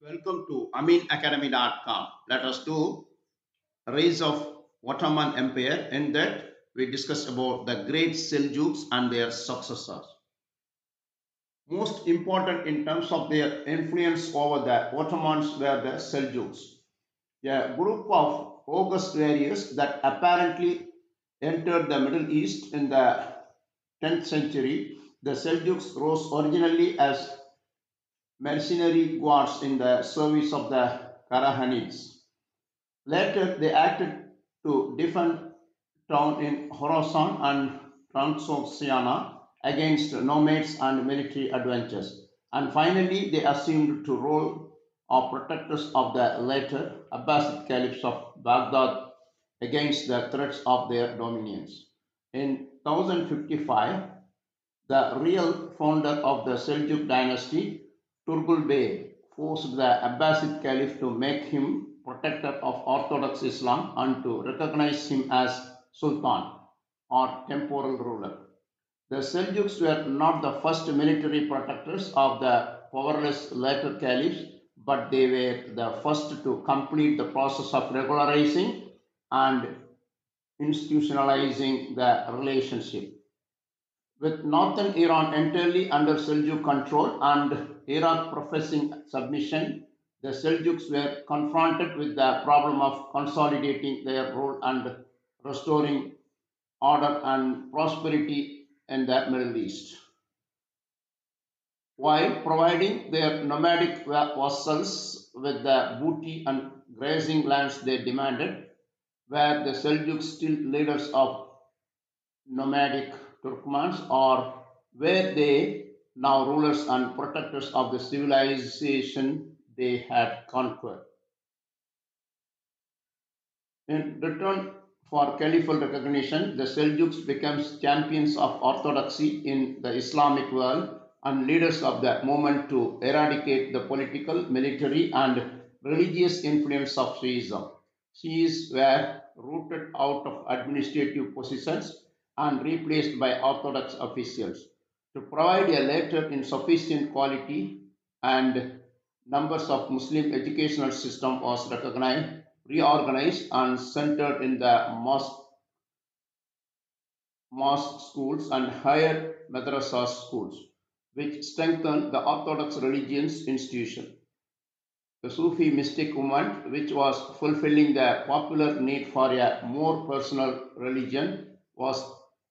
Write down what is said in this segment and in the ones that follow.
Welcome to aminacademy.com. Let us do rise of Ottoman Empire. In that, we discuss about the great Seljuks and their successors. Most important in terms of their influence over the Ottomans were the Seljuks, a group of august warriors that apparently entered the Middle East in the 10th century. The Seljuks rose originally as mercenary guards in the service of the Karahanids. Later, they acted to defend town in Khorasan and Transoxiana against nomads and military adventures. And finally, they assumed the role of protectors of the later Abbasid caliphs of Baghdad against the threats of their dominions. In 1055, the real founder of the Seljuk dynasty, Turgul Bey, forced the Abbasid Caliph to make him protector of Orthodox Islam and to recognize him as Sultan or temporal ruler. The Seljuks were not the first military protectors of the powerless later caliphs, but they were the first to complete the process of regularizing and institutionalizing the relationship. With northern Iran entirely under Seljuk control and Iraq professing submission, the Seljuks were confronted with the problem of consolidating their role and restoring order and prosperity in the Middle East, while providing their nomadic vassals with the booty and grazing lands they demanded, were the Seljuks still leaders of nomadic Turkmens, or were they now rulers and protectors of the civilization they had conquered? In return for caliphal recognition, the Seljuks became champions of orthodoxy in the Islamic world and leaders of the movement to eradicate the political, military, and religious influence of Shiism. Shiis were rooted out of administrative positions and replaced by Orthodox officials. To provide a later in sufficient quality and numbers of Muslim educational system was recognized, reorganized and centered in the mosque schools and higher madrasa schools, which strengthened the Orthodox religion's institution. The Sufi mystic movement, which was fulfilling the popular need for a more personal religion, was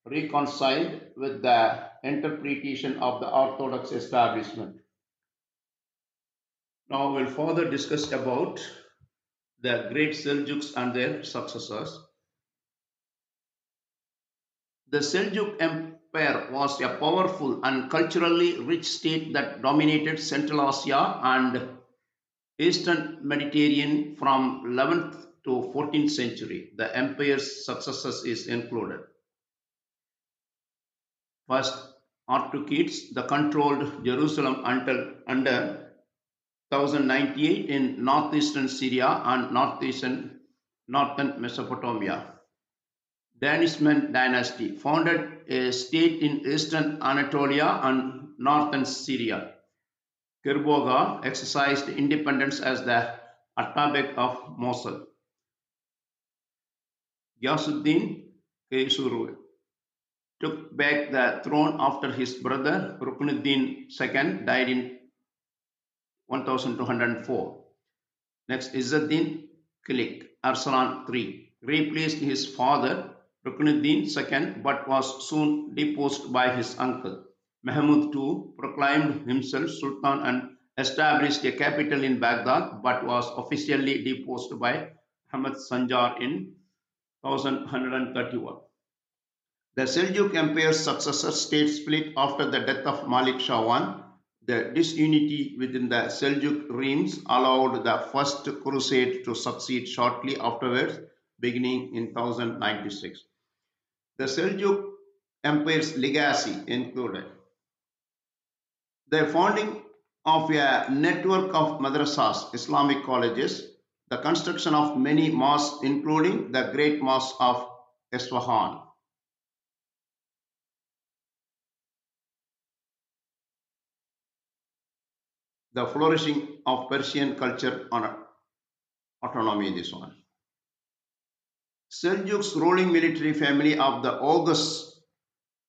reconciled with the interpretation of the Orthodox establishment. Now we'll further discuss about the great Seljuks and their successors. The Seljuk Empire was a powerful and culturally rich state that dominated Central Asia and Eastern Mediterranean from 11th to 14th century. The empire's successors is included. First, Artukids, the controlled Jerusalem until under 1098 in northeastern Syria and northern Mesopotamia. Danishmend dynasty founded a state in eastern Anatolia and northern Syria. Kirboga exercised independence as the Atabek of Mosul. Ghiyasuddin Kaysuru took back the throne after his brother Ruknuddin II died in 1204. Next, Izzuddin Kilik, Arsalan III, replaced his father Ruknuddin II but was soon deposed by his uncle. Mahmud II proclaimed himself Sultan and established a capital in Baghdad but was officially deposed by Ahmad Sanjar in 1131. The Seljuk Empire's successor state split after the death of Malik Shah I. The disunity within the Seljuk realms allowed the First Crusade to succeed shortly afterwards, beginning in 1096. The Seljuk Empire's legacy included the founding of a network of madrasas, Islamic colleges, the construction of many mosques, including the Great Mosque of Isfahan, the flourishing of Persian culture on autonomy. This one. Seljuks ruling military family of the August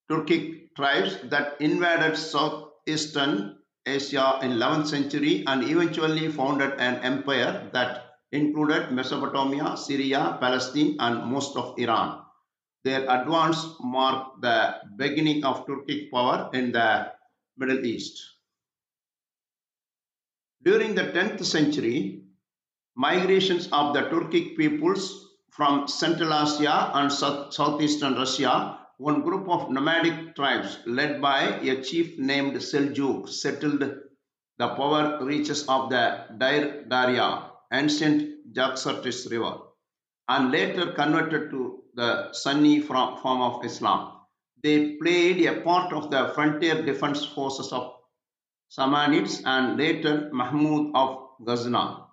Turkic tribes that invaded southeastern Asia in 11th century and eventually founded an empire that included Mesopotamia, Syria, Palestine, and most of Iran. Their advance marked the beginning of Turkic power in the Middle East. During the 10th century, migrations of the Turkic peoples from Central Asia and southeastern Russia, one group of nomadic tribes led by a chief named Seljuk settled the power reaches of the Daria, ancient Jaxartes River, and later converted to the Sunni form of Islam. They played a part of the frontier defense forces of Samanids and later Mahmud of Ghazna.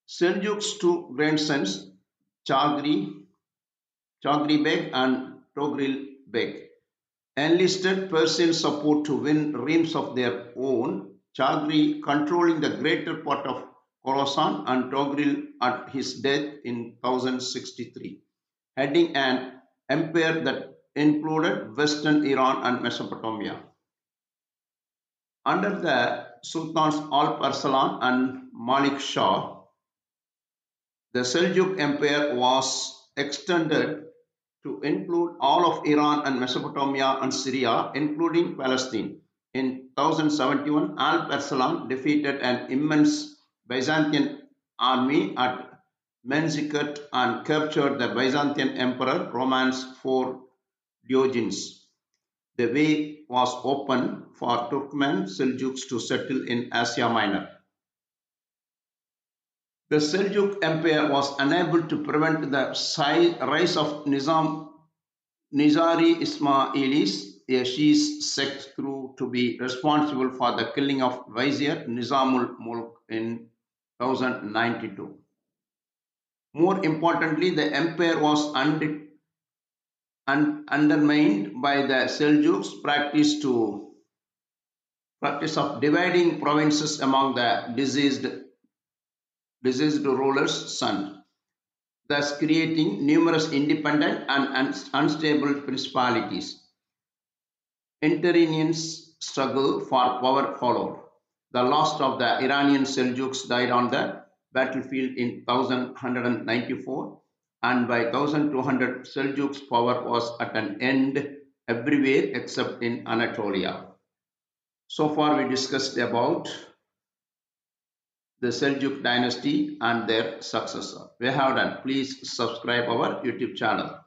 Seljuks' two grandsons, Chagri, Chagri Beg and Togril Beg, enlisted Persian support to win realms of their own, Chagri controlling the greater part of Khorasan and Togril at his death in 1063, heading an empire that included western Iran and Mesopotamia. Under the Sultans Alp Arslan and Malik Shah, the Seljuk Empire was extended to include all of Iran and Mesopotamia and Syria, including Palestine. In 1071, Alp Arslan defeated an immense Byzantine army at Manzikert and captured the Byzantine Emperor Roman's four Diogenes. The way was open for Turkmen Seljuks to settle in Asia Minor. The Seljuk Empire was unable to prevent the rise of Nizari Ismailis, a Shiite sect through to be responsible for the killing of Vizier Nizamul Mulk in 1092. More importantly, the empire was undermined by the Seljuks' practice of dividing provinces among the deceased ruler's son, thus creating numerous independent and unstable principalities. Iranian struggle for power followed. The last of the Iranian Seljuks died on the battlefield in 1194, and by 1200 Seljuks' power was at an end everywhere except in Anatolia. So far, we discussed about the Seljuk dynasty and their successor. We have done. Please subscribe our YouTube channel.